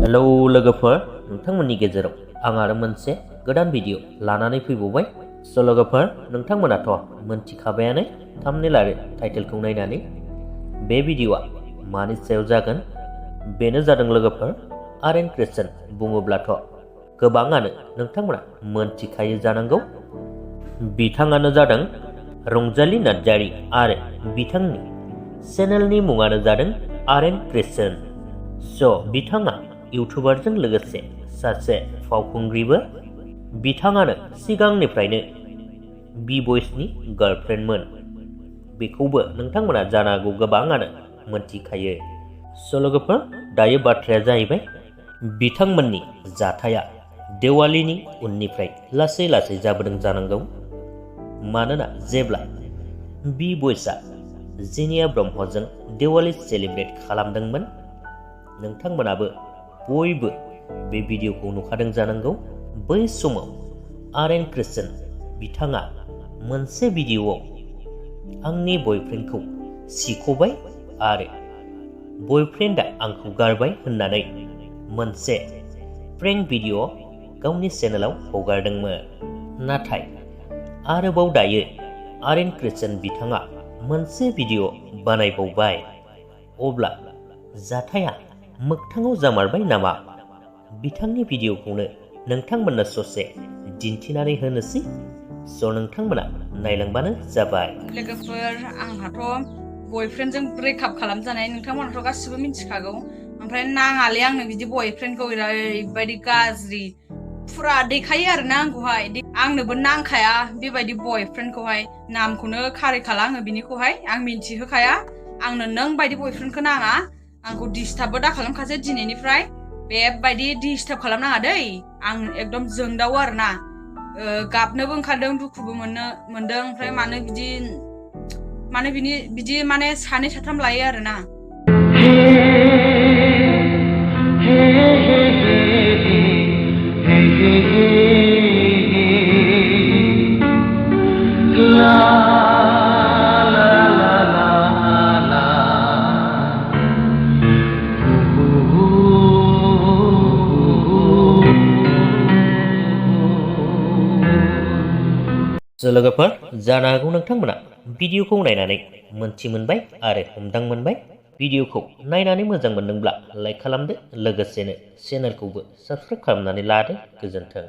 Hello लोगोफोर, नोंथांमोननि गेजेराव आं आरो मोनसे गोदान भिडिअ लानानै फैबावबाय। स' लोगोफोर, नोंथांमोनाथ' मोनथिखाबायानो थाम्बनेल आरो टाइटेलखौ नायनानै बे भिडिअआ मानि सायाव जागोन। बेनो जादों लोगोफोर, आर्यन क्रिस्टियान बुङोब्लाथ' गोबाङानो नोंथांमोना मोनथिखायो जानांगौ। बिथाङानो जादों रंजालि नार्जारि आरो बिथांनि चेनेलनि मुङानो जादों आर्यन क्रिस्टियान। स' बिथाङा इउटुबारजों लोगोसे सासे फावखुंग्रिबो। बिथाङानो सिगांनिफ्रायनो ब'यसनि गार्लफ्रेन्डमोन। बेखौबो नोंथांमोना जानो हागौ गोबाङानो मोनथिखायो। स' लोगोफोर, दायो बाथ्राया जाहैबाय बिथांमोननि जाथाया देवालीनि उननिफ्राय लासै लासै जाबोदों जानांगौ। मानोना जेब्ला ब'यसआ जेनिया ब्रह्मजों देवाली सेलिब्रेट खालामदोंमोन, नोंथांमोनाबो बयबो बे भिडिअखौ नुखादों जानांगौ। बै समाव आर्यन क्रिस्टियान बिथाङा मोनसे भिडिअआव आंनि बयफ्रेन्डखौ सिख'बाय आरो बयफ्रेन्डआ आंखौ गारबाय होननानै मोनसे प्रेंक भिडिअ गावनि चेनेलाव हगारदोंमोन। नाथाय आरोबाव दायो आर्यन क्रिस्टियान बिथाङा मोनसे भिडिअ बानायबावबाय। अब्ला जाथाया मोगथाङाव जामारबाय नामा? बिथांनि भिडिअखौनो नोंथांमोननो ससे दिन्थिनानै होनोसै। स' नोंथांमोना नायलांबानो जाबाय। लोगोफोर, आंहाथ' बयफ्रेन्डजों ब्रेकआप खालामजानाय नोंथांमोनाथ' गासिबो मिथिखागौ। ओमफ्राय नाङालै आंनो बिदि बयफ्रेन्डखौ, ओरैबायदि गाज्रि फुरा देखायो आरोना आंखौहाय। आंनोबो नांखाया बेबायदि बयफ्रेन्डखौहाय। नामखौनो खारिखाला आङो बिनिखौहाय। आं मिन्थिहोखाया आंनो नों बायदि बयफ्रेन्डखौ नाङा। आंखौ डिस्टार्बबो दा खालामखासै दिनैनिफ्राय। बेबायदि डिस्टार्ब खालामनाङा दै। आं एकदम जोंदावो आरोना। गाबनोबो ओंखारदों, दुखुबो मोनदों। ओमफ्राय मानो बिदि सानै साथाम लायो आरोना। लोगोफोर, जानो हागौ नोंथांमोना भिडिअखौ नायनानै मोनथि मोनबाय आरो हमदां मोनबाय। भिडिअखौ नायनानै मोजां मोनदोंब्ला लाइक खालामदो, लोगोसेनो चेनेलखौबो साबस्क्राइब खालामनानै लादो। गोजोन्थों।